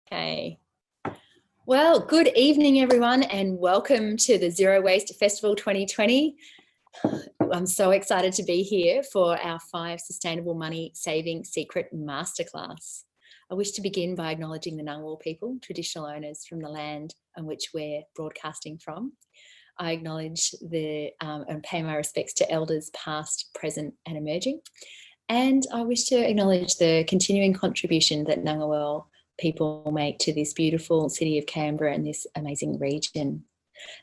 Okay. Well, good evening, everyone, and welcome to the Zero Waste Festival 2020. I'm so excited to be here for our 5 Sustainable Money Saving Secret Masterclass. I wish to begin by acknowledging the Ngunnawal people, traditional owners from the land on which we're broadcasting from. I acknowledge and pay my respects to elders past, present and emerging. And I wish to acknowledge the continuing contribution that Ngunnawal people make to this beautiful city of Canberra and this amazing region.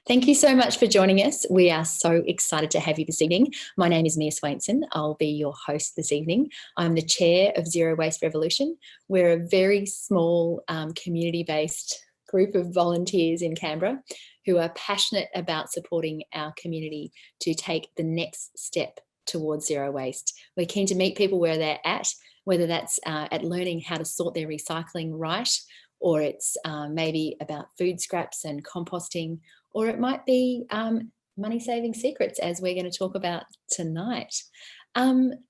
Thank you so much for joining us. We are so excited to have you this evening. My name is Mia Swainson. I'll be your host this evening. I'm the chair of Zero Waste Revolution. We're a very small community-based group of volunteers in Canberra who are passionate about supporting our community to take the next step towards zero waste. We're keen to meet people where they're at, whether that's at learning how to sort their recycling right, or it's maybe about food scraps and composting, or it might be money-saving secrets, as we're going to talk about tonight.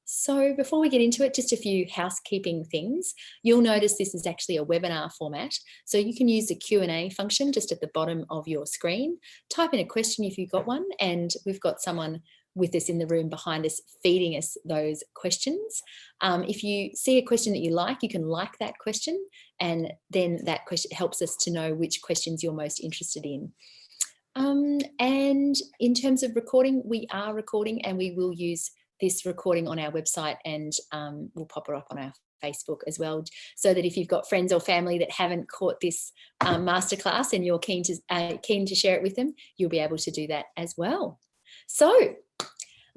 So before we get into it, just a few housekeeping things. You'll notice this is actually a webinar format, so you can use the Q&A function just at the bottom of your screen. Type in a question if you've got one, and we've got someone with us in the room behind us feeding us those questions. If you see a question that you like, you can like that question, and then that question helps us to know which questions you're most interested in. And in terms of recording, we are recording, and we will use this recording on our website, and we'll pop it up on our Facebook as well, so that if you've got friends or family that haven't caught this masterclass and you're keen to share it with them, you'll be able to do that as well. So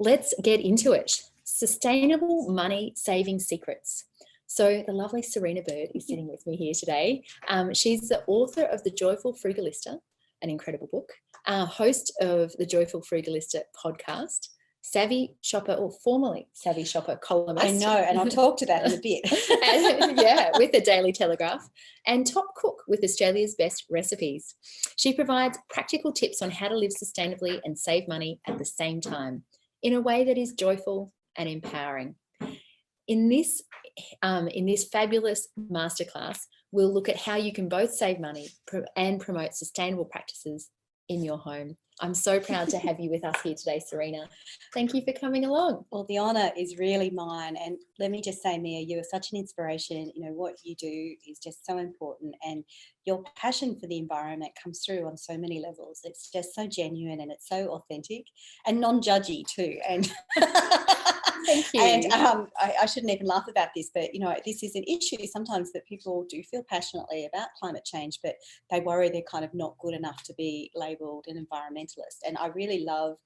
let's get into it. Sustainable money saving secrets. So the lovely Serena Bird is sitting with me here today. She's the author of The Joyful Frugalista, an incredible book, host of the Joyful Frugalista podcast, savvy shopper, or formerly savvy shopper columnist. I know, and I'll talk to that in a bit. Yeah, with the Daily Telegraph, and top cook with Australia's best recipes. She provides practical tips on how to live sustainably and save money at the same time, in a way that is joyful and empowering. In this fabulous masterclass, we'll look at how you can both save money and promote sustainable practices in your home. I'm so proud to have you with us here today, Serena. Thank you for coming along. Well, the honour is really mine. And let me just say, Mia, you are such an inspiration. You know, what you do is just so important, and your passion for the environment comes through on so many levels. It's just so genuine, and it's so authentic and non-judgy too. And thank you. And I shouldn't even laugh about this, but you know, this is an issue sometimes that people do feel passionately about climate change, but they worry they're kind of not good enough to be labelled an environmentalist. And I really love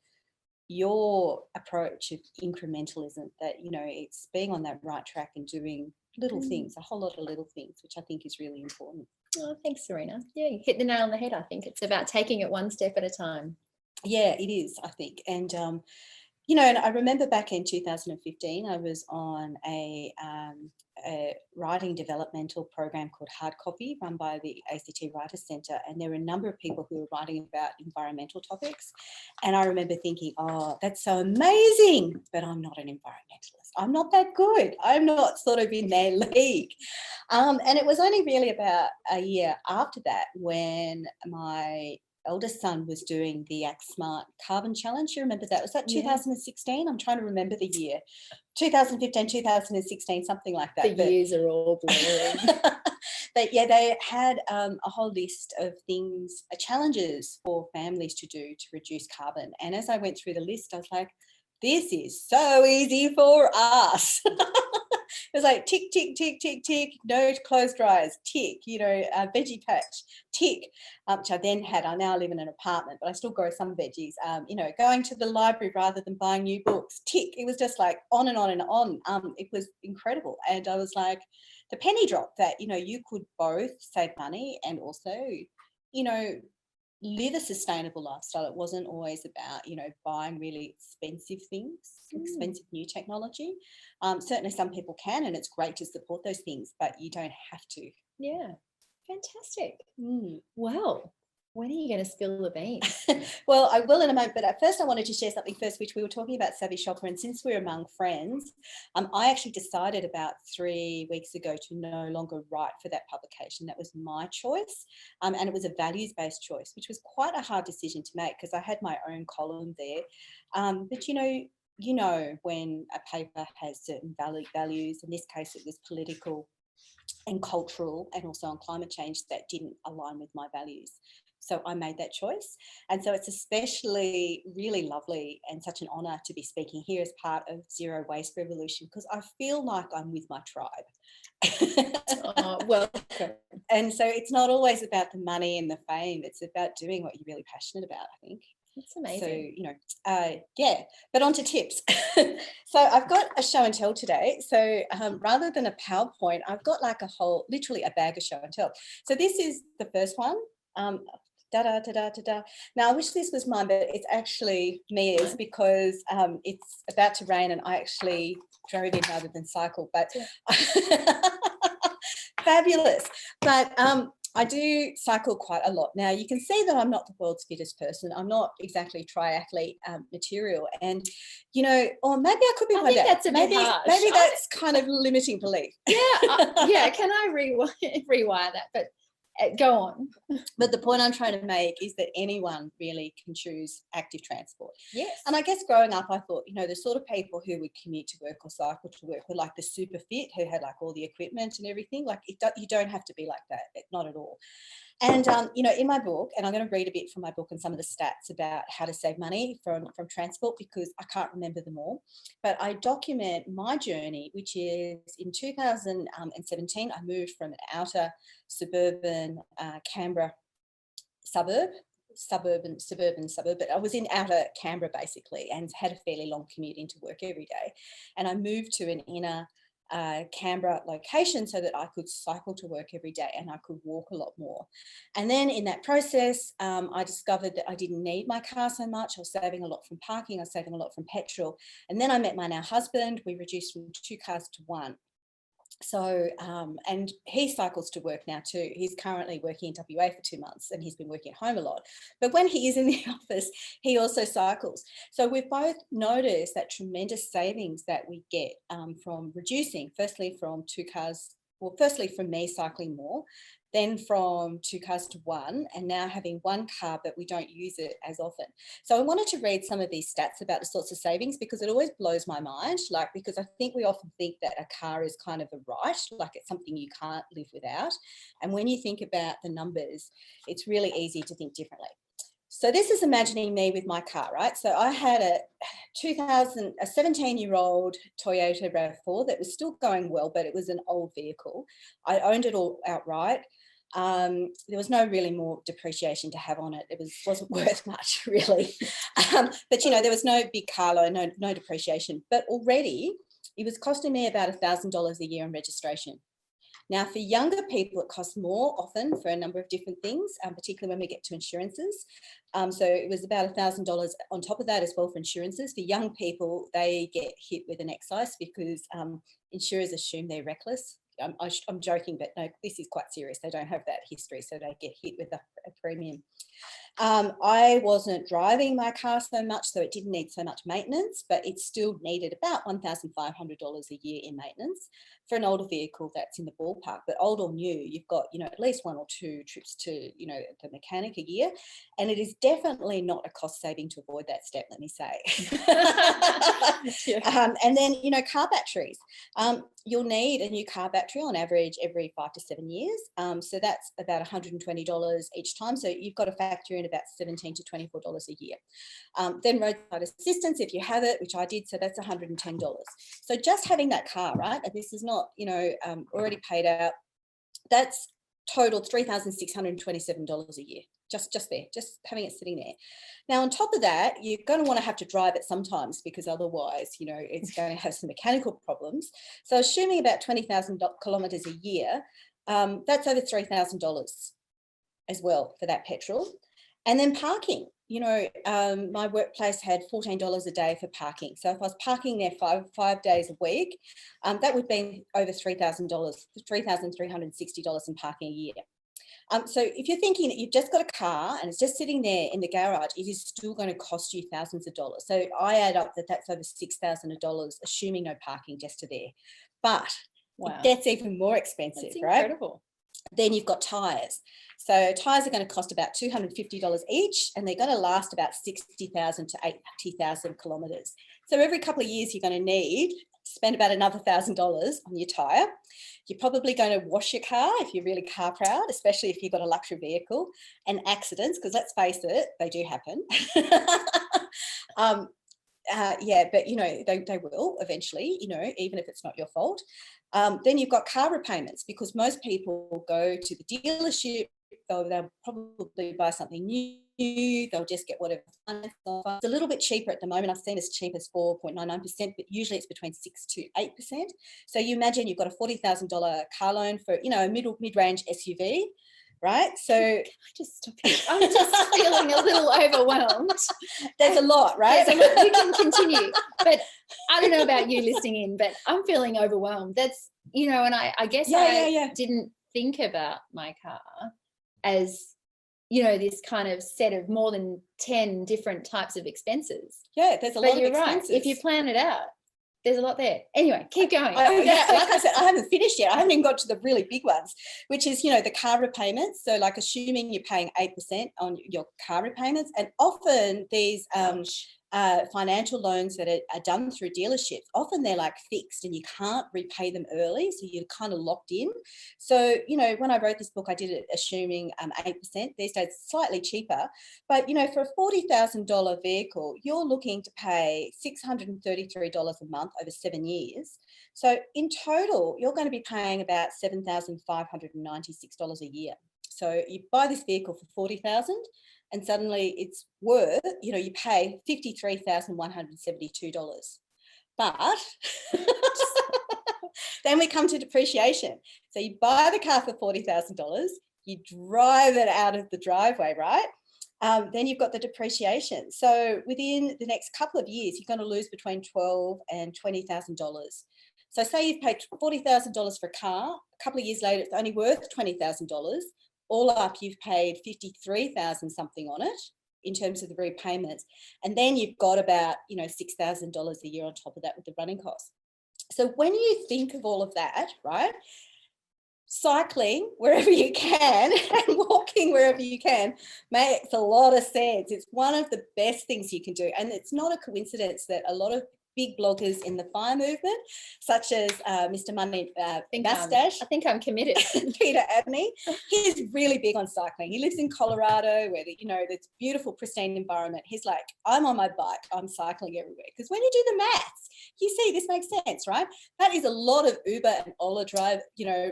your approach of incrementalism, that, you know, it's being on that right track and doing little things, a whole lot of little things, which I think is really important. Oh, thanks, Serena. Yeah, you hit the nail on the head. I think it's about taking it one step at a time. Yeah, it is, I think. And you know, and I remember back in 2015, I was on a writing developmental program called Hard Copy, run by the ACT Writers Centre, and there were a number of people who were writing about environmental topics. And I remember thinking, oh, that's so amazing, but I'm not an environmentalist. I'm not that good. I'm not sort of in their league. And it was only really about a year after that when my eldest son was doing the Act Smart Carbon Challenge. You remember that? Was that 2016? I'm trying to remember the year. 2015, 2016, something like that. The years are all blurring. But yeah, they had a whole list of things, challenges for families to do to reduce carbon. And as I went through the list, I was like, this is so easy for us. It was like tick, tick, tick, tick, tick, no clothes dryers, tick, you know, veggie patch, tick, which I then had. I now live in an apartment, but I still grow some veggies. You know, going to the library rather than buying new books, tick. It was just like on and on and on. It was incredible. And I was like, the penny dropped that, you know, you could both save money and also, you know, live a sustainable lifestyle. It wasn't always about, you know, buying really expensive things, expensive new technology. Certainly some people can, and it's great to support those things, but you don't have to. Yeah, fantastic. Well, When are you going to spill the beans? Well, I will in a moment, but at first I wanted to share something first, which we were talking about Savvy Shopper, and since we're among friends, I actually decided about 3 weeks ago to no longer write for that publication. That was my choice, and it was a values-based choice, which was quite a hard decision to make because I had my own column there. But you know when a paper has certain values, in this case it was political and cultural and also on climate change, that didn't align with my values. So I made that choice. And so it's especially really lovely and such an honour to be speaking here as part of Zero Waste Revolution, because I feel like I'm with my tribe. Oh, welcome. And so it's not always about the money and the fame. It's about doing what you're really passionate about, I think. That's amazing. So, yeah, but on to tips. So I've got a show and tell today. So rather than a PowerPoint, I've got like literally a bag of show and tell. So this is the first one. Now, I wish this was mine, but it's actually Mia's because it's about to rain and I actually drove in rather than cycle, but fabulous. But I do cycle quite a lot. Now, you can see that I'm not the world's fittest person. I'm not exactly triathlete material. And, or maybe I could be one day. That's a bit harsh. Maybe that's kind of limiting belief. Yeah, can I rewire that? But go on. But the point I'm trying to make is that anyone really can choose active transport. Yes. And I guess growing up, I thought, the sort of people who would commute to work or cycle to work were like the super fit, who had like all the equipment and everything. Like you don't have to be like that, not at all. And, in my book, and I'm going to read a bit from my book and some of the stats about how to save money from transport, because I can't remember them all, but I document my journey, which is in 2017, I moved from an outer suburban Canberra suburb, but I was in outer Canberra basically and had a fairly long commute into work every day. And I moved to an inner Canberra location so that I could cycle to work every day and I could walk a lot more. And then in that process, I discovered that I didn't need my car so much. I was saving a lot from parking. I was saving a lot from petrol. And then I met my now husband. We reduced from 2 cars to 1. So, and he cycles to work now too. He's currently working in WA for 2 months and he's been working at home a lot. But when he is in the office, he also cycles. So we've both noticed that tremendous savings that we get from reducing, firstly from 2 cars, well, firstly from me cycling more, then from 2 cars to 1, and now having 1 car, but we don't use it as often. So I wanted to read some of these stats about the sorts of savings, because it always blows my mind, because I think we often think that a car is kind of a right, like it's something you can't live without. And when you think about the numbers, it's really easy to think differently. So this is imagining me with my car, right? So I had a 17-year-old Toyota RAV4 that was still going well, but it was an old vehicle. I owned it all outright. There was no really more depreciation to have on it. It wasn't worth much, really. But, there was no big car loan, no depreciation. But already it was costing me about $1,000 a year on registration. Now, for younger people, it costs more often for a number of different things, particularly when we get to insurances. So it was about $1,000 on top of that as well for insurances. For young people, they get hit with an excise because insurers assume they're reckless. I'm joking, but no, this is quite serious. They don't have that history, so they get hit with a premium. I wasn't driving my car so much, so it didn't need so much maintenance, but it still needed about $1,500 a year in maintenance for an older vehicle that's in the ballpark. But old or new, you've got, at least 1 or 2 trips to, the mechanic a year. And it is definitely not a cost saving to avoid that step, let me say. And then, car batteries. You'll need a new car battery on average every 5 to 7 years. So that's about $120 each time. So you've got to factor in about $17 to $24 a year. Then roadside assistance, if you have it, which I did, so that's $110. So just having that car, right, and this is not, already paid out, that's totaled $3,627 a year. Just there, just having it sitting there. Now, on top of that, you're going to have to drive it sometimes, because otherwise, it's going to have some mechanical problems. So assuming about 20,000 kilometres a year, that's over $3,000 as well for that petrol. And then parking, my workplace had $14 a day for parking. So if I was parking there five days a week, that would be over $3,360 in parking a year. So if you're thinking that you've just got a car and it's just sitting there in the garage, it is still going to cost you thousands of dollars. So I add up that that's over $6,000, assuming no parking just to there. But Wow. it gets even more expensive, That's right? incredible. Then you've got tyres. So tyres are going to cost about $250 each, and they're going to last about 60,000 to 80,000 kilometres. So every couple of years, you're going to need to spend about another $1,000 on your tyre. You're probably going to wash your car if you're really car proud, especially if you've got a luxury vehicle. And accidents, because let's face it, they do happen. Yeah, but they will eventually, even if it's not your fault. Then you've got car repayments, because most people go to the dealership, they'll probably buy something new, they'll just get whatever. It's a little bit cheaper at the moment. I've seen as cheap as 4.99%, but usually it's between 6 to 8%. So you imagine you've got a $40,000 car loan for, a mid-range SUV. Right, so can I just stop you? I'm just feeling a little overwhelmed. There's a lot, right? There's a lot. You can continue, but I don't know about you listening in, but I'm feeling overwhelmed. That's and I guess I didn't think about my car as this kind of set of more than 10 different types of expenses. Yeah, there's a lot of expenses. Right. If you plan it out, there's a lot there. Anyway, keep going. Like I said, I haven't finished yet. I haven't even got to the really big ones, which is, the car repayments. So like assuming you're paying 8% on your car repayments, and often these financial loans that are done through dealerships, often they're like fixed and you can't repay them early. So you're kind of locked in. So, when I wrote this book, I did it assuming 8%. These days it's slightly cheaper. But, for a $40,000 vehicle, you're looking to pay $633 a month over 7 years. So in total, you're going to be paying about $7,596 a year. So you buy this vehicle for $40,000 and suddenly it's worth, you pay $53,172. But then we come to depreciation. So you buy the car for $40,000, you drive it out of the driveway, right? Then you've got the depreciation. So within the next couple of years, you're going to lose between $12,000 and $20,000. So say you've paid $40,000 for a car, a couple of years later, it's only worth $20,000. All up, you've paid $53,000 something on it in terms of the repayments. And then you've got about, $6,000 a year on top of that with the running costs. So when you think of all of that, right, cycling wherever you can and walking wherever you can makes a lot of sense. It's one of the best things you can do. And it's not a coincidence that a lot of big bloggers in the FIRE movement, such as Mr. Money Mustache. I think I'm committed. Peter Abney. He's really big on cycling. He lives in Colorado where, it's beautiful, pristine environment. He's like, I'm on my bike, I'm cycling everywhere. Because when you do the maths, you see this makes sense, right? That is a lot of Uber and Ola drive,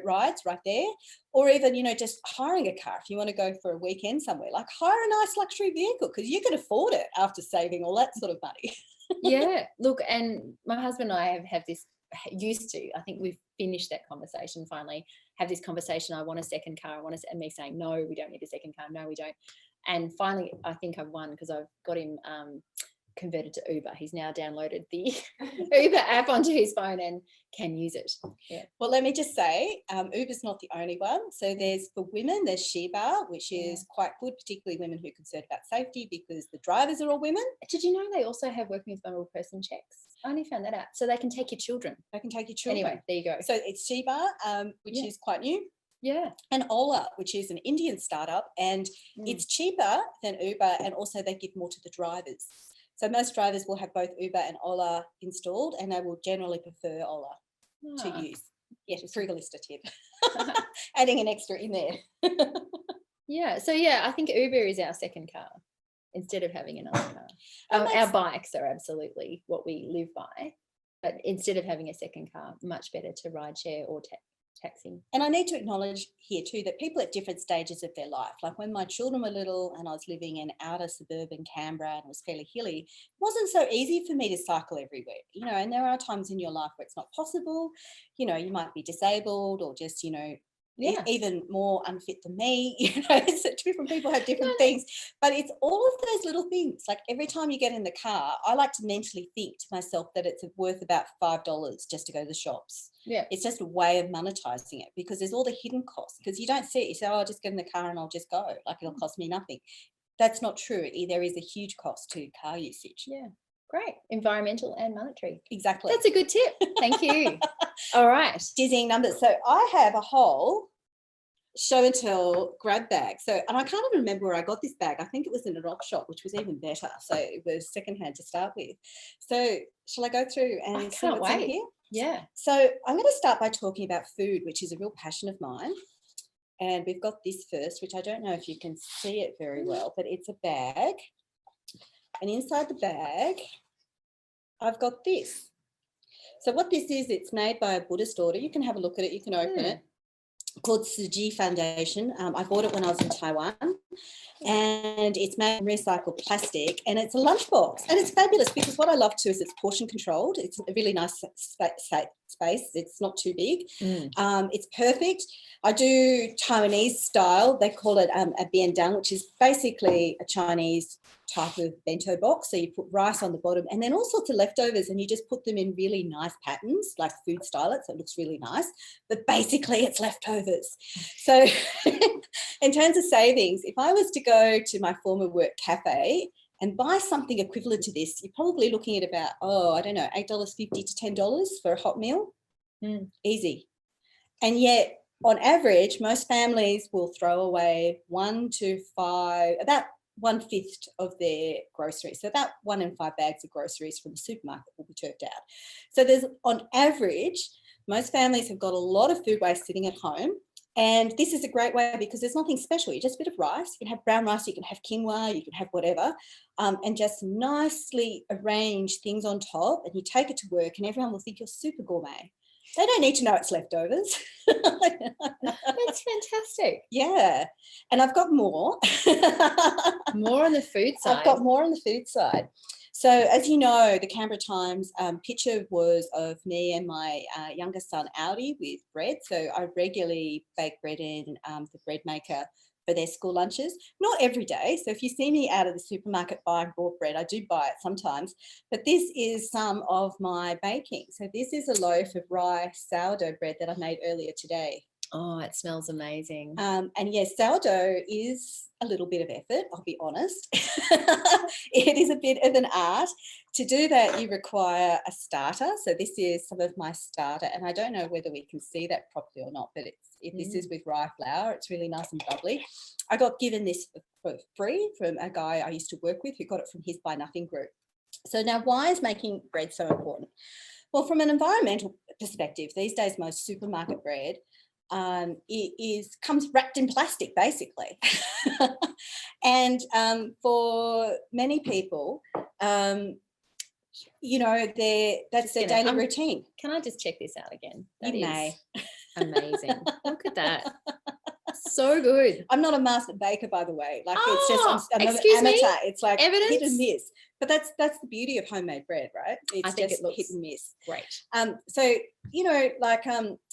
rides right there. Or even, just hiring a car if you want to go for a weekend somewhere. Like hire a nice luxury vehicle because you can afford it after saving all that sort of money. Yeah, look, and my husband and I have this, I think we've finished that conversation finally, have this conversation, I want a second car, and me saying, no, we don't need a second car, no, we don't. And finally, I think I've won because I've got him converted to Uber. He's now downloaded the Uber app onto his phone and can use it. Yeah. Well, let me just say, Uber's not the only one. So for women, there's Sheba, which is quite good, particularly women who are concerned about safety because the drivers are all women. Did you know they also have working with vulnerable person checks? I only found that out. So they can take your children. They can take your children. Anyway, there you go. So it's Sheba, which is quite new. Yeah. And Ola, which is an Indian startup, and it's cheaper than Uber, and also they give more to the drivers. So most drivers will have both Uber and Ola installed, and they will generally prefer Ola to use. Yeah, Frugalista tip. Adding an extra in there. Yeah. So I think Uber is our second car instead of having another car. Our bikes are absolutely what we live by, but instead of having a second car, much better to ride share or taxi. And I need to acknowledge here too that people at different stages of their life, like when my children were little and I was living in outer suburban Canberra and it was fairly hilly, it wasn't so easy for me to cycle everywhere, and there are times in your life where it's not possible, you might be disabled or just, even more unfit than me. You know, so different people have different things, but it's all of those little things. Like every time you get in the car, I like to mentally think to myself that it's worth about $5 just to go to the shops. Yeah. It's just a way of monetizing it, because there's all the hidden costs, because you don't see it. You say, oh, I'll just get in the car and I'll just go. Like it'll cost me nothing. That's not true. There is a huge cost to car usage. Yeah. Great. Environmental and monetary. Exactly. That's a good tip. Thank you. All right. Dizzying numbers. So I have a whole show and tell grab bag. So, and I can't even remember where I got this bag. I think it was in an op shop, which was even better. So it was secondhand to start with. So shall I go through and see what's in here? Yeah. So I'm going to start by talking about food, which is a real passion of mine. And we've got this first, which I don't know if you can see it very well, but it's a bag. And inside the bag, I've got this. So what this is, it's made by a Buddhist order. You can have a look at it. You can open it. Called Tsuji Foundation. I bought it when I was in Taiwan, and it's made from recycled plastic, and it's a lunchbox, and it's fabulous because what I love too is it's portion controlled. It's a really nice space. It's not too big. It's perfect. I do Taiwanese style. They call it a biendang, which is basically a Chinese type of bento box. So you put rice on the bottom and then all sorts of leftovers, and you just put them in really nice patterns, like food style it, so it looks really nice. But basically it's leftovers. So in terms of savings, if I was to go to my former work cafe and buy something equivalent to this, you're probably looking at about, I don't know, $8.50 to $10 for a hot meal. Easy. And yet, on average, most families will throw away 1 to 5, about 1/5 of their groceries. So about 1 in 5 bags of groceries from the supermarket will be turfed out. So there's, on average, most families have got a lot of food waste sitting at home. And this is a great way because there's nothing special. You just a bit of rice. You can have brown rice, you can have quinoa, you can have whatever, and just nicely arrange things on top. And you take it to work and everyone will think you're super gourmet. They don't need to know it's leftovers. That's fantastic. Yeah. And I've got more. More on the food side. I've got more on the food side. So as you know, the Canberra Times picture was of me and my younger son, Audi, with bread. So I regularly bake bread in the bread maker for their school lunches. Not every day. So if you see me out of the supermarket buying raw bread, I do buy it sometimes. But this is some of my baking. So this is a loaf of rye sourdough bread that I made earlier today. Oh, it smells amazing. And yes, sourdough is a little bit of effort, I'll be honest. It is a bit of an art. To do that, you require a starter. So this is some of my starter, and I don't know whether we can see that properly or not, but this is with rye flour. It's really nice and bubbly. I got given this for free from a guy I used to work with who got it from his Buy Nothing group. So now, why is making bread so important? Well, from an environmental perspective, these days most supermarket bread comes wrapped in plastic, basically. And for many people, you know, that's their daily routine. Can I just check this out again? You may. Amazing. Look at that. So good. I'm not a master baker, by the way. Like it's just I'm an amateur. It's like evidence? Hit and miss. But that's the beauty of homemade bread, right? It's I think just it looks hit and miss. Great. So you know, like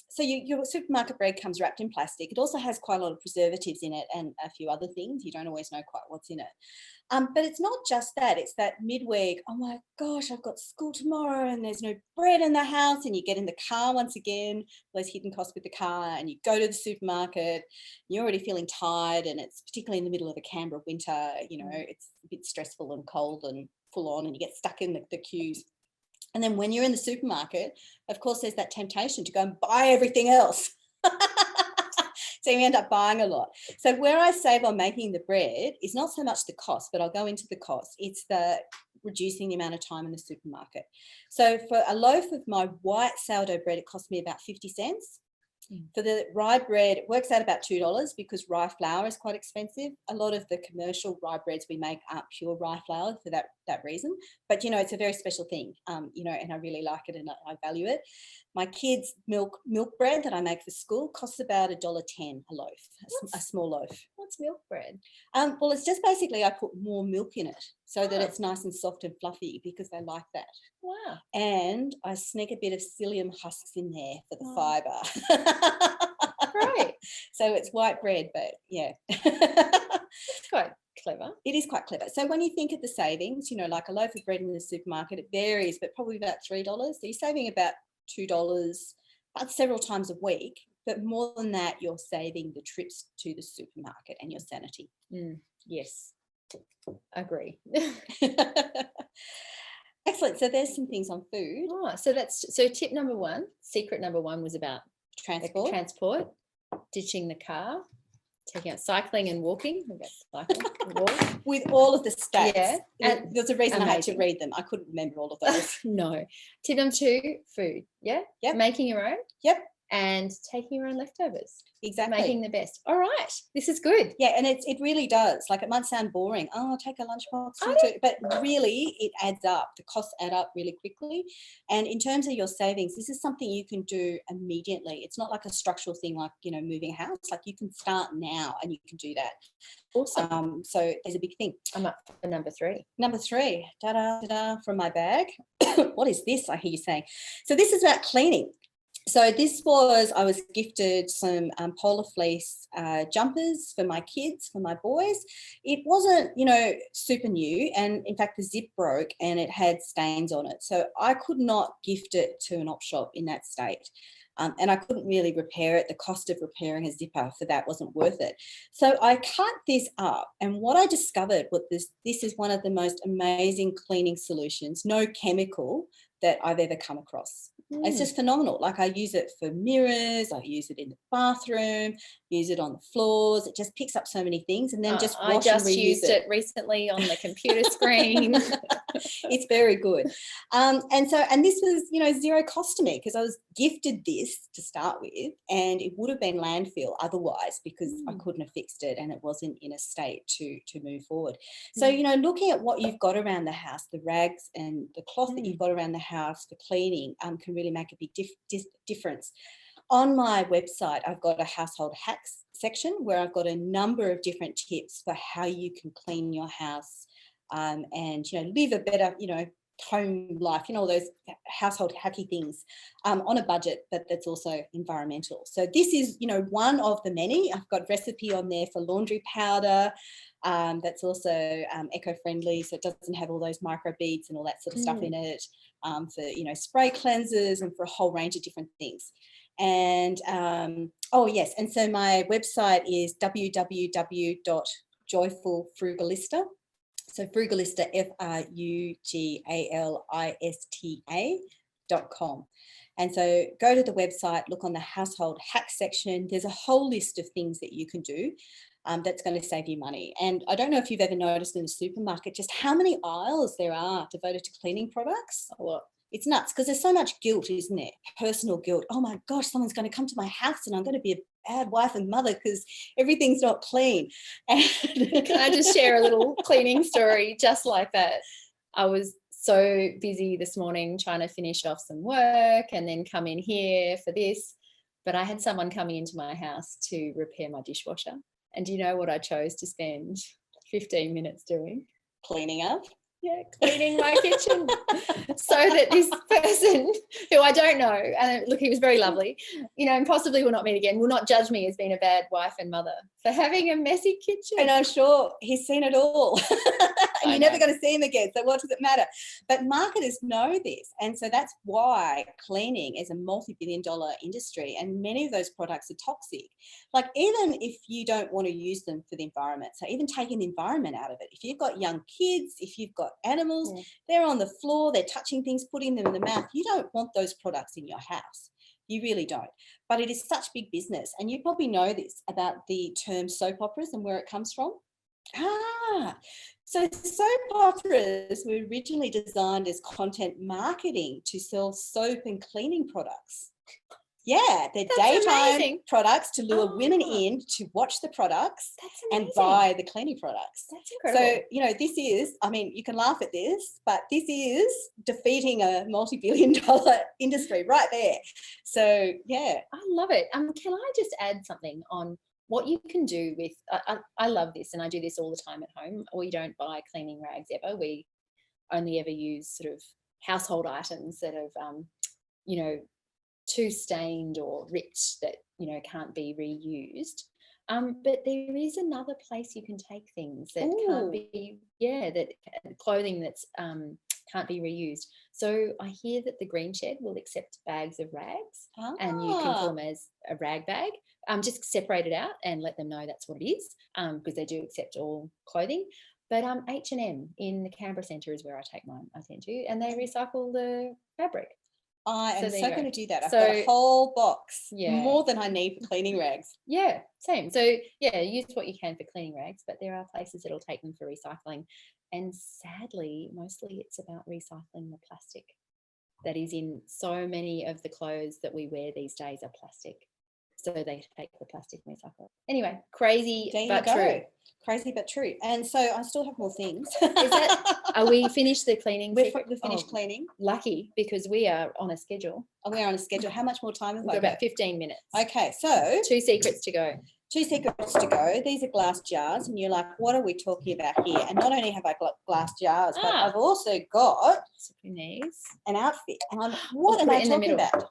so your supermarket bread comes wrapped in plastic. It also has quite a lot of preservatives in it and a few other things. You don't always know quite what's in it. But it's not just that. It's that midweek, oh my gosh, I've got school tomorrow and there's no bread in the house, and you get in the car once again, those hidden costs with the car, and you go to the supermarket, you're already feeling tired, and it's particularly in the middle of a Canberra winter, you know, it's a bit stressful and cold and full on, and you get stuck in the queues. And then when you're in the supermarket, of course, there's that temptation to go and buy everything else. So you end up buying a lot. So where I save on making the bread is not so much the cost, but I'll go into the cost. It's the reducing the amount of time in the supermarket. So for a loaf of my white sourdough bread, it cost me about 50 cents. For the rye bread, it works out about $2 because rye flour is quite expensive. A lot of the commercial rye breads we make aren't pure rye flour for that reason. But, you know, it's a very special thing, you know, and I really like it and I value it. My kids' milk bread that I make for school costs about $1.10 a loaf, a small loaf. What's milk bread? Well, it's just basically I put more milk in it so that it's nice and soft and fluffy because they like that. Wow. And I sneak a bit of psyllium husks in there for the fibre. Great. So it's white bread, but yeah. It's quite clever. It is quite clever. So when you think of the savings, like a loaf of bread in the supermarket, it varies, but probably about $3. So you're saving about $2 but several times a week. But more than that, you're saving the trips to the supermarket and your sanity. Yes, agree. Excellent. So there's some things on food. Oh, so tip number one, secret number one was about transport, ditching the car, taking out cycling and walking. Cycling and walk. With all of the stats. Yeah. And there's a reason I had to read them. I couldn't remember all of those. No. Tip number two, food. Yeah. Yep. Making your own. Yep. And taking your own leftovers. Exactly. Making the best. All right. This is good. Yeah, and it really does. Like, it might sound boring. Oh, I'll take a lunchbox. But really, it adds up. The costs add up really quickly. And in terms of your savings, this is something you can do immediately. It's not like a structural thing like, moving a house. Like, you can start now and you can do that. Awesome. So there's a big thing. I'm up for number three. Number three. Da-da, da-da, from my bag. What is this, I hear you saying? So this is about cleaning. So I was gifted some polar fleece jumpers for my kids, for my boys. It wasn't, super new. And in fact, the zip broke and it had stains on it. So I could not gift it to an op shop in that state. And I couldn't really repair it. The cost of repairing a zipper for that wasn't worth it. So I cut this up, and what I discovered was this is one of the most amazing cleaning solutions, no chemical, that I've ever come across. It's just phenomenal. Like, I use it for mirrors, I use it in the bathroom, use it on the floors. It just picks up so many things, and then just wash and reuse it. I just used it recently on the computer screen. It's very good. And this was, zero cost to me, because I was gifted this to start with, and it would have been landfill otherwise, because I couldn't have fixed it and it wasn't in a state to move forward. So, looking at what you've got around the house, the rags and the cloth that you've got around the house for cleaning can really make a big difference. On my website, I've got a household hacks section where I've got a number of different tips for how you can clean your house and, live a better, home life, all those household hacky things on a budget, but that's also environmental. So this is, one of the many. I've got recipe on there for laundry powder. That's also eco-friendly, so it doesn't have all those microbeads and all that sort of stuff in it, for spray cleansers and for a whole range of different things. And yes, and so my website is www.joyfulfrugalista. So Frugalista, FRUGALISTA.com. And so go to the website, look on the household hack section. There's a whole list of things that you can do that's going to save you money. And I don't know if you've ever noticed in the supermarket just how many aisles there are devoted to cleaning products. It's nuts, because there's so much guilt, isn't there? Personal guilt. Oh my gosh, someone's going to come to my house and I'm going to be a bad wife and mother because everything's not clean. And can I just share a little cleaning story just like that? I was so busy this morning trying to finish off some work and then come in here for this, but I had someone coming into my house to repair my dishwasher. And do you know what I chose to spend 15 minutes doing? Cleaning up. Yeah, cleaning my kitchen, so that this person who I don't know, and look, he was very lovely, and possibly will not meet again, will not judge me as being a bad wife and mother for having a messy kitchen. And I'm sure he's seen it all. And you're never going to see him again, so what does it matter? But marketers know this, and so that's why cleaning is a multi-billion-dollar industry, and many of those products are toxic. Like, even if you don't want to use them for the environment, so even taking the environment out of it, if you've got young kids, if you've got animals, they're on the floor, they're touching things, putting them in the mouth, you don't want those products in your house. You really don't. But it is such big business, and you probably know this about the term soap operas and where it comes from. So soap operas were originally designed as content marketing to sell soap and cleaning products. Yeah, they're daytime products to lure women in to watch the products and buy the cleaning products. That's incredible. So, this is, you can laugh at this, but this is defeating a multi-billion-dollar industry right there. So, yeah. I love it. Can I just add something on what you can do with, I love this, and I do this all the time at home. We don't buy cleaning rags ever. We only ever use sort of household items that have, too stained or ripped that, you know, can't be reused. But there is another place you can take things that can't be, clothing that's can't be reused. So I hear that the Green Shed will accept bags of rags, and you can fill them as a rag bag. Just separate it out and let them know that's what it is, because they do accept all clothing. But H&M in the Canberra Centre is where I take mine, I tend to, and they recycle the fabric. I am so going to do that. I've So, got a whole box, more than I need for cleaning rags. Yeah, same. So, yeah, use what you can for cleaning rags, but there are places that'll take them for recycling. And sadly, mostly it's about recycling the plastic that is in so many of the clothes that we wear these days are plastic. So they take the plastic and recycle it. Anyway, crazy but true. Crazy but true. And so I still have more things. Are we finished the cleaning? We're finished cleaning. Lucky, because we are on a schedule. We are on a schedule. How much more time have I got? About 15 minutes. Okay, so 2 secrets to go. 2 secrets to go. These are glass jars, and you're like, what are we talking about here? And not only have I got glass jars, but I've also got an outfit. And what am I talking about?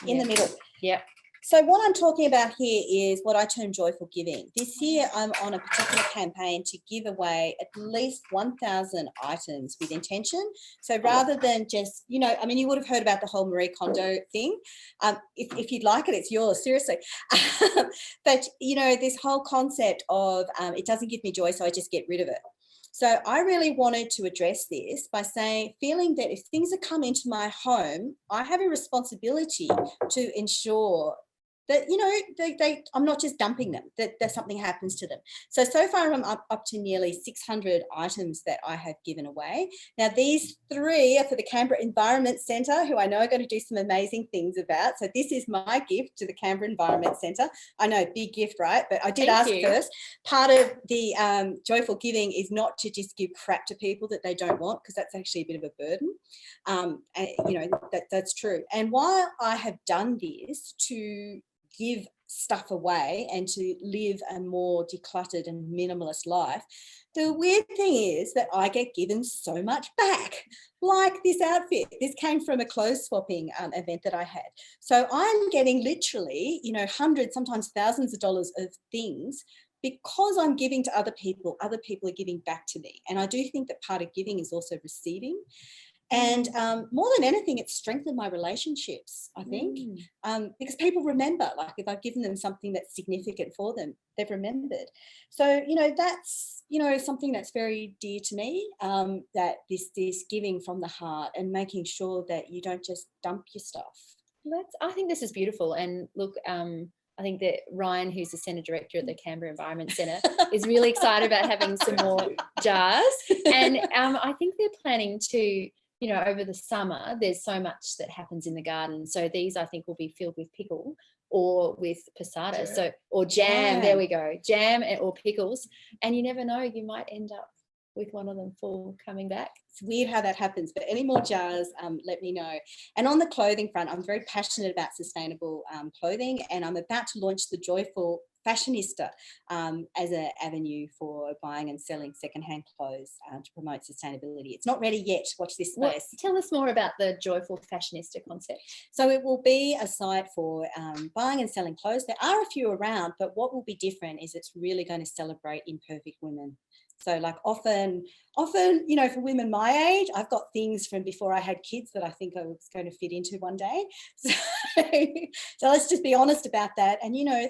In the middle. Yep. So what I'm talking about here is what I term joyful giving. This year, I'm on a particular campaign to give away at least 1,000 items with intention. So rather than just, you know, I mean, you would have heard about the whole Marie Kondo thing. If you'd like it, it's yours, seriously. But, you know, this whole concept of it doesn't give me joy, so I just get rid of it. So I really wanted to address this by feeling that if things are come into my home, I have a responsibility to ensure that, you know, I'm not just dumping them, that something happens to them. So far I'm up to nearly 600 items that I have given away. Now, these 3 are for the Canberra Environment Centre, who I know are going to do some amazing things about. So this is my gift to the Canberra Environment Centre. I know, big gift, right? But I did ask first. Part of the joyful giving is not to just give crap to people that they don't want, because that's actually a bit of a burden. And, you know, that's true. And while I have done this to give stuff away and to live a more decluttered and minimalist life, the weird thing is that I get given so much back, like this outfit. This came from a clothes swapping event that I had. So I'm getting literally, you know, hundreds, sometimes thousands of dollars of things because I'm giving to other people are giving back to me. And I do think that part of giving is also receiving. And more than anything, it's strengthened my relationships, I think, because people remember, like if I've given them something that's significant for them, they've remembered. So, you know, that's, you know, something that's very dear to me, that this giving from the heart and making sure that you don't just dump your stuff. I think this is beautiful. And look, I think that Ryan, who's the Centre Director at the Canberra Environment Centre, is really excited about having some more jars. And I think they're planning to, you know, over the summer, there's so much that happens in the garden. So these, I think, will be filled with pickle or with passata. So, or jam, there we go, jam or pickles. And you never know, you might end up with one of them full coming back. It's weird how that happens, but any more jars, let me know. And on the clothing front, I'm very passionate about sustainable clothing, and I'm about to launch the Joyful Fashionista as an avenue for buying and selling secondhand clothes to promote sustainability. It's not ready yet. Watch this space. Tell us more about the Joyful Fashionista concept. So it will be a site for buying and selling clothes. There are a few around, but what will be different is it's really going to celebrate imperfect women. So like often, you know, for women my age, I've got things from before I had kids that I think I was going to fit into one day. So let's just be honest about that. And, you know,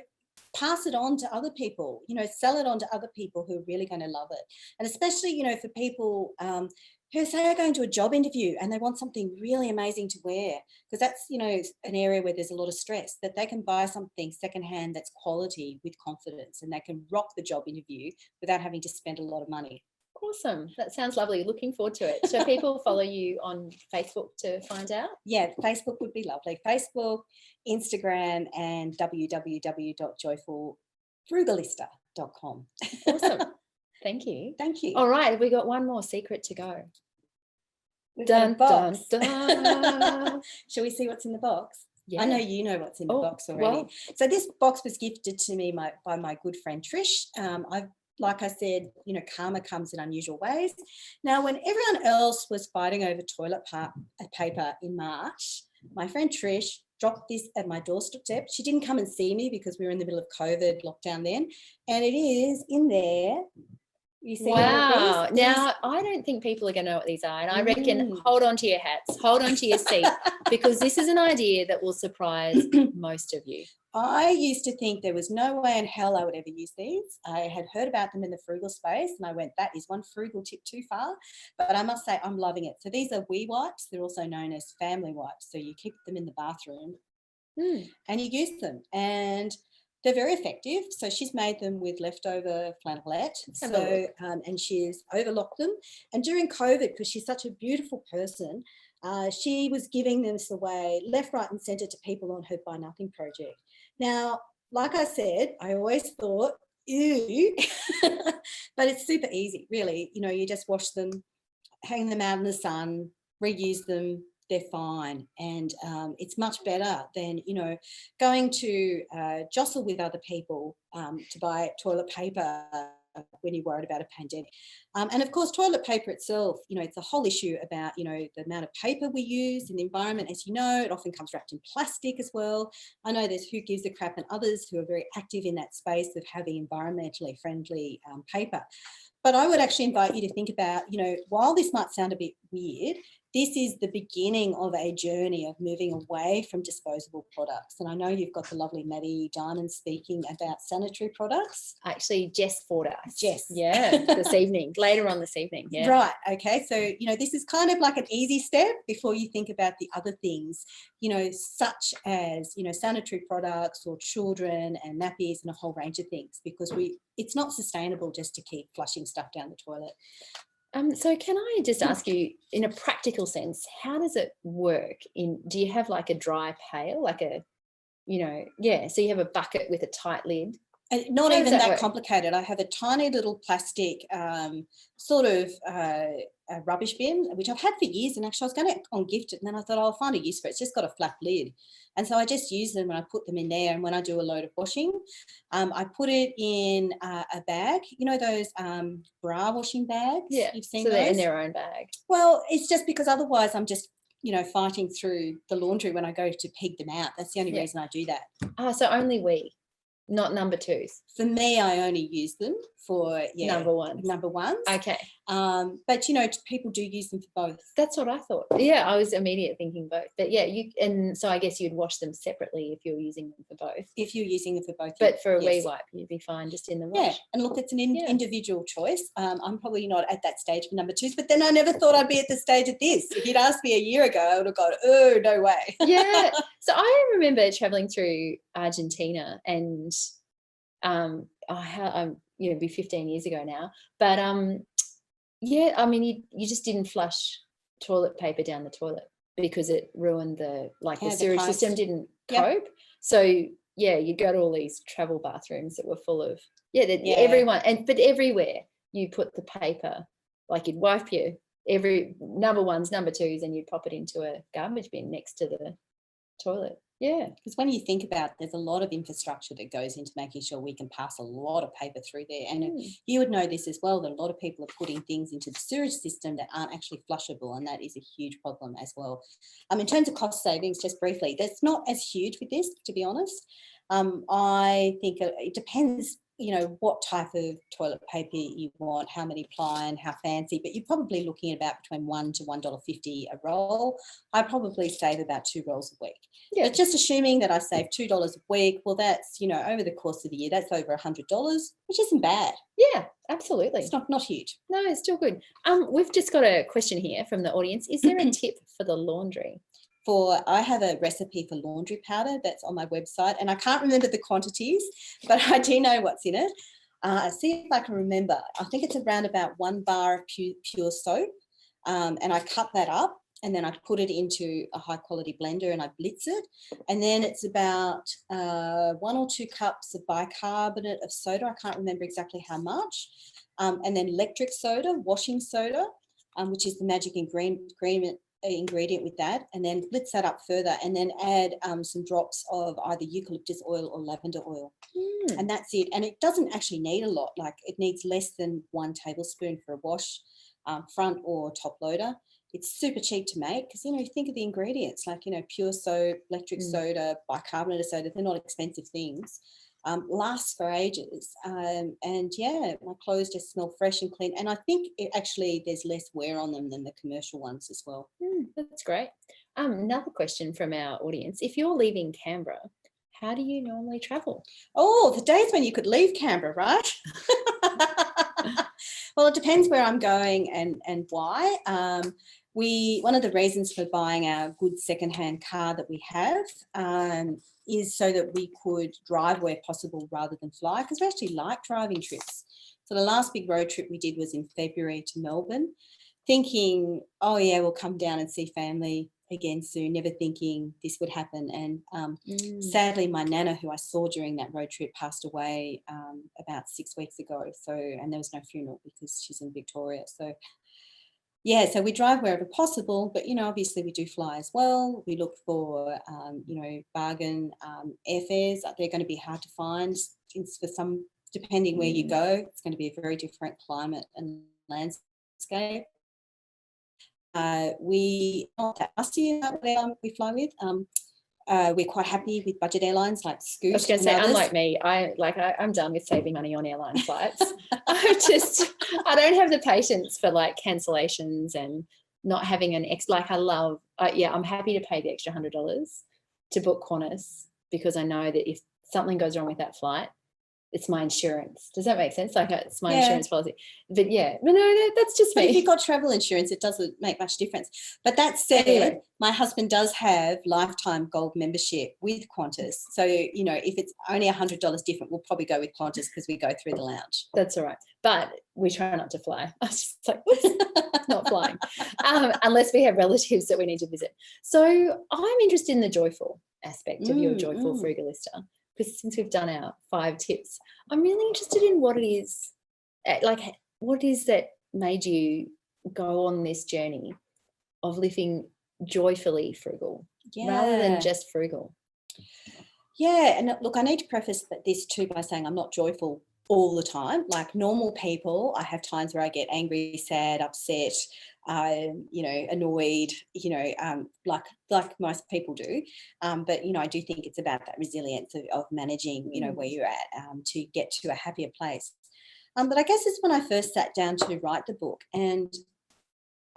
pass it on to other people, you know, sell it on to other people who are really going to love it. And especially, you know, for people who say are going to a job interview and they want something really amazing to wear, because that's, you know, an area where there's a lot of stress, that they can buy something secondhand that's quality with confidence, and they can rock the job interview without having to spend a lot of money. Awesome. That sounds lovely. Looking forward to it. So people follow you on Facebook to find out? Yeah, Facebook would be lovely. Facebook, Instagram, and www.joyfulfrugalista.com. Awesome. Thank you. Thank you. All right. We got one more secret to go. Dun, dun, dun. Shall we see what's in the box? Yeah. I know you know what's in the box already. Well, so this box was gifted to me by my good friend Trish. Like I said, you know, karma comes in unusual ways. Now, when everyone else was fighting over toilet paper in March, my friend Trish dropped this at my doorstep. She didn't come and see me because we were in the middle of COVID lockdown then. And it is in there. You see wow. these? Now, I don't think people are going to know what these are. And I reckon hold on to your hats, hold on to your seat, because this is an idea that will surprise most of you. I used to think there was no way in hell I would ever use these. I had heard about them in the frugal space and I went, that is one frugal tip too far. But I must say I'm loving it. So these are wee wipes. They're also known as family wipes. So you keep them in the bathroom and you use them. And they're very effective. So she's made them with leftover flannelette. So and she's overlocked them. And during COVID, because she's such a beautiful person, she was giving them away left, right and centre to people on her Buy Nothing project. Now, like I said, I always thought, ew, but it's super easy, really. You know, you just wash them, hang them out in the sun, reuse them, they're fine. And it's much better than, you know, going to jostle with other people to buy toilet paper when you're worried about a pandemic. And of course, toilet paper itself, you know, it's a whole issue about, you know, the amount of paper we use in the environment. As you know, it often comes wrapped in plastic as well. I know there's Who Gives a Crap and others who are very active in that space of having environmentally friendly paper. But I would actually invite you to think about, you know, while this might sound a bit weird, this is the beginning of a journey of moving away from disposable products. And I know you've got the lovely Maddie Diamond speaking about sanitary products. Actually, Jess fought us. Jess. Yeah, this evening, later on this evening. Yeah. Right. Okay. So, you know, this is kind of like an easy step before you think about the other things, you know, such as, you know, sanitary products or children and nappies and a whole range of things, because it's not sustainable just to keep flushing stuff down the toilet. So can I just ask you, in a practical sense, how does it work? Do you have like a dry pail, like a, you know, so you have a bucket with a tight lid? And not even that complicated. I have a tiny little plastic sort of rubbish bin, which I've had for years. And actually I was going to on gift it. And then I thought, I'll find a use for it. It's just got a flat lid. And so I just use them and I put them in there. And when I do a load of washing, I put it in a bag. You know those bra washing bags? Yeah, you've seen so those? They're in their own bag. Well, it's just because otherwise I'm just, you know, fighting through the laundry when I go to peg them out. That's the only reason I do that. So only not number twos. For me, I only use them for number ones. Okay. But you know, people do use them for both. That's what I thought. Yeah, I was immediately thinking both. But yeah, and so I guess you'd wash them separately if you're using them for both. If you're using them for both. But for a wee wipe, you'd be fine just in the wash. Yeah, and look, it's an individual choice. I'm probably not at that stage for number twos, but then I never thought I'd be at the stage of this. If you'd asked me a year ago, I would have gone, oh, no way. Yeah. So I remember traveling through Argentina and I'm be 15 years ago now, but I mean you just didn't flush toilet paper down the toilet because it ruined the sewage system didn't cope. So you go to all these travel bathrooms that were full of everyone, but everywhere you put the paper, like you'd wipe your every number ones, number twos, and you'd pop it into a garbage bin next to the toilet. Yeah, because when you think about it, there's a lot of infrastructure that goes into making sure we can pass a lot of paper through there. And you would know this as well, that a lot of people are putting things into the sewage system that aren't actually flushable, and that is a huge problem as well. In terms of cost savings, just briefly, that's not as huge with this, to be honest. I think it depends, you know, what type of toilet paper you want, how many ply and how fancy, but you're probably looking at about between $1 to $1.50 a roll. I probably save about 2 rolls a week. Yeah. But just assuming that I save $2 a week, well, that's, you know, over the course of the year, that's over $100, which isn't bad. Yeah, absolutely. It's not huge. No, it's still good. We've just got a question here from the audience. Is there a tip for the laundry? I have a recipe for laundry powder that's on my website, and I can't remember the quantities, but I do know what's in it. See if I can remember. I think it's around about 1 bar of pure soap, and I cut that up, and then I put it into a high quality blender and I blitz it, and then it's about 1 or 2 cups of bicarbonate of soda. I can't remember exactly how much, and then electric soda, washing soda, which is the magic ingredient with that, and then blitz that up further, and then add some drops of either eucalyptus oil or lavender oil, and that's it. And it doesn't actually need a lot, like it needs less than 1 tablespoon for a wash, front or top loader. It's super cheap to make because, you think of the ingredients, like, pure soap, electric soda, bicarbonate of soda. They're not expensive things. Lasts for ages. And yeah, my clothes just smell fresh and clean. And I think there's less wear on them than the commercial ones as well. That's great. Another question from our audience. If you're leaving Canberra, how do you normally travel? Oh, the days when you could leave Canberra, right? Well, it depends where I'm going and why. One of the reasons for buying our good secondhand car that we have is so that we could drive where possible rather than fly, because we actually like driving trips. So the last big road trip we did was in February to Melbourne, thinking, oh yeah, we'll come down and see family again soon, never thinking this would happen. And sadly, my nana, who I saw during that road trip, passed away about 6 weeks ago. And there was no funeral because she's in Victoria. So yeah, so we drive wherever possible, but, obviously we do fly as well. We look for, bargain airfares. They're going to be hard to find for some, depending where you go. It's going to be a very different climate and landscape. We are not that fussy about where we fly with. We're quite happy with budget airlines like Scoot. I was going to say, unlike me, I'm done with saving money on airline flights. I don't have the patience for like cancellations and not having an I'm happy to pay the extra $100 to book Qantas, because I know that if something goes wrong with that flight, it's my insurance. Does that make sense? Like, it's my insurance policy. But no, that's just me. But if you've got travel insurance, it doesn't make much difference. But that said, my husband does have lifetime gold membership with Qantas. So, if it's only $100 different, we'll probably go with Qantas because we go through the lounge. That's all right. But we try not to fly. I was just like, not flying, unless we have relatives that we need to visit. So I'm interested in the joyful aspect of your joyful frugalista. Because since we've done our 5 tips, I'm really interested in what it is that made you go on this journey of living joyfully frugal rather than just frugal. Yeah, and look, I need to preface this too by saying I'm not joyful all the time. Like normal people, I have times where I get angry, sad, upset, annoyed, like most people do. But, I do think it's about that resilience of managing, where you're at to get to a happier place. But I guess it's when I first sat down to write the book. And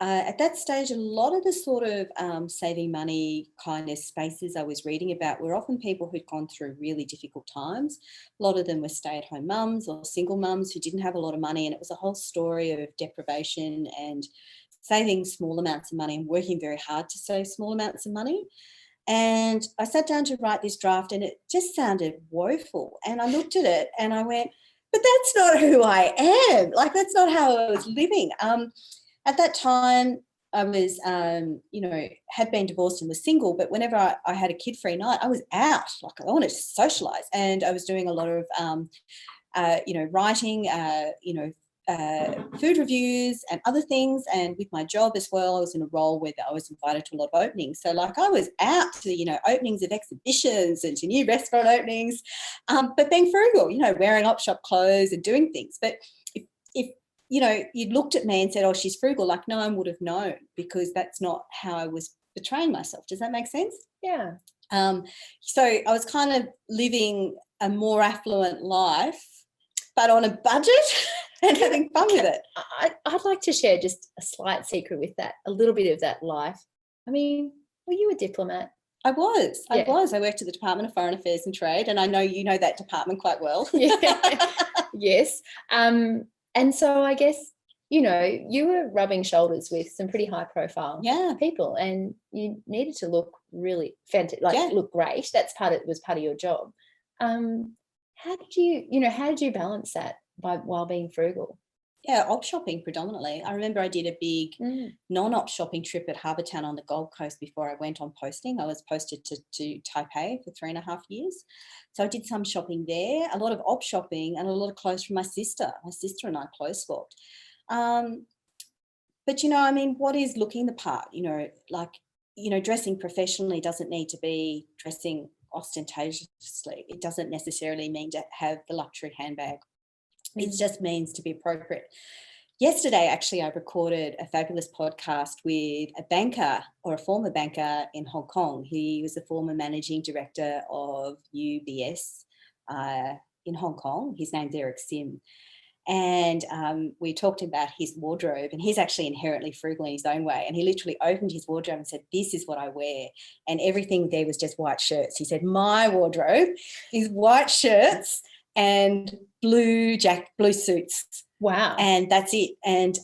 at that stage, a lot of the sort of saving money kind of spaces I was reading about were often people who'd gone through really difficult times. A lot of them were stay-at-home mums or single mums who didn't have a lot of money, and it was a whole story of deprivation and saving small amounts of money and working very hard to save small amounts of money. And I sat down to write this draft and it just sounded woeful. And I looked at it and I went, but that's not who I am. Like, that's not how I was living. At that time, I was, had been divorced and was single, but whenever I had a kid-free night, I was out. Like, I wanted to socialise, and I was doing a lot of, writing, food reviews and other things. And with my job as well, I was in a role where I was invited to a lot of openings. So, like, I was out to, openings of exhibitions and to new restaurant openings, but being frugal, wearing op-shop clothes and doing things. But if you looked at me and said, oh, she's frugal, like no one would have known, because that's not how I was portraying myself. Does that make sense? Yeah. So I was kind of living a more affluent life, but on a budget and having fun with it. I'd like to share just a slight secret with that, a little bit of that life. I mean, were you a diplomat? I was. I worked at the Department of Foreign Affairs and Trade, and I know you know that department quite well. Yes. And so I guess, you were rubbing shoulders with some pretty high profile people, and you needed to look really fantastic, look great. Was part of your job. How did you balance that while being frugal? Yeah, op shopping predominantly. I remember I did a big non-op shopping trip at Harbour Town on the Gold Coast before I went on posting. I was posted to Taipei for 3.5 years. So I did some shopping there, a lot of op shopping, and a lot of clothes from my sister. My sister and I clothes swapped. But, what is looking the part? Dressing professionally doesn't need to be dressing ostentatiously. It doesn't necessarily mean to have the luxury handbag. It just means to be appropriate. yesterday, actually, I recorded a fabulous podcast with a banker, or a former banker, in Hong Kong. He was the former managing director of UBS in Hong Kong. His name's Eric Sim. And we talked about his wardrobe, and he's actually inherently frugal in his own way. And he literally opened his wardrobe and said, "This is what I wear." And everything there was just white shirts. He said, "My wardrobe is white shirts and blue suits." Wow. And that's it. And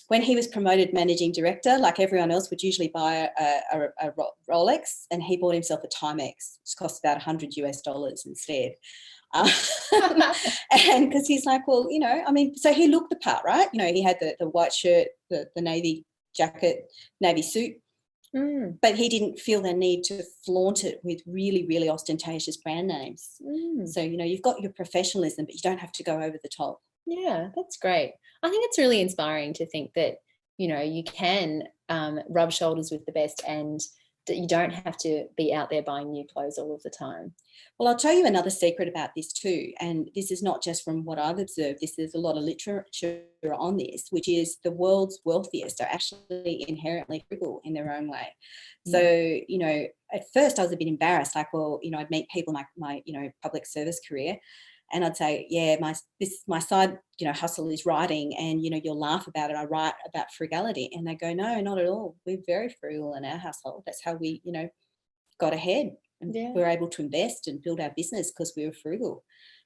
when he was promoted managing director, like everyone else would usually buy a Rolex, and he bought himself a Timex, which cost about $100 instead. And because he's like, well, so he looked the part, right? He had the white shirt, the navy jacket, navy suit, but he didn't feel the need to flaunt it with really, really ostentatious brand names. So, you've got your professionalism, but you don't have to go over the top. Yeah, that's great. I think it's really inspiring to think that, you can rub shoulders with the best, and that you don't have to be out there buying new clothes all of the time. Well, I'll tell you another secret about this too, and this is not just from what I've observed. There's a lot of literature on this, which is the world's wealthiest are actually inherently frugal in their own way. So, at first I was a bit embarrassed, like, well, I'd meet people in my public service career, and I'd say, yeah, my side, hustle is writing, and, you'll laugh about it. I write about frugality. And they go, no, not at all. We're very frugal in our household. That's how we, got ahead, and we're able to invest and build our business because we were frugal.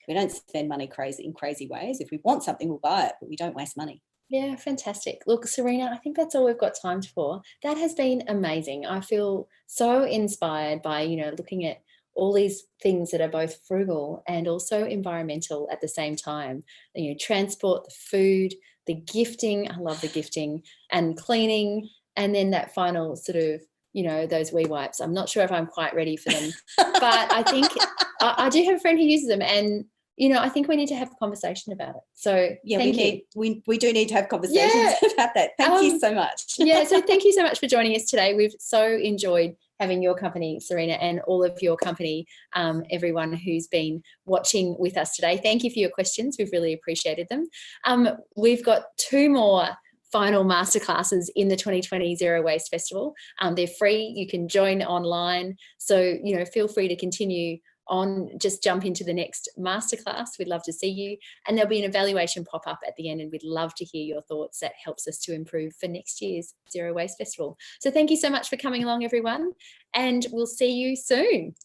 We don't spend money in crazy ways. If we want something, we'll buy it, but we don't waste money. Yeah, fantastic. Look, Serena, I think that's all we've got time for. That has been amazing. I feel so inspired by, looking at all these things that are both frugal and also environmental at the same time. Transport, the food, the gifting. I love the gifting, and cleaning. And then that final sort of, those wee wipes. I'm not sure if I'm quite ready for them, but I think I do have a friend who uses them, and I think we need to have a conversation about it. So yeah, we do need to have conversations about that. Thank you so much. So thank you so much for joining us today. We've so enjoyed having your company, Serena, and all of your company, everyone who's been watching with us today. Thank you for your questions. We've really appreciated them. We've got 2 more final masterclasses in the 2020 Zero Waste Festival. They're free. You can join online. So, feel free to continue on, just jump into the next masterclass. We'd love to see you. And there'll be an evaluation pop up at the end, and we'd love to hear your thoughts. That helps us to improve for next year's Zero Waste Festival. So thank you so much for coming along, everyone, and we'll see you soon.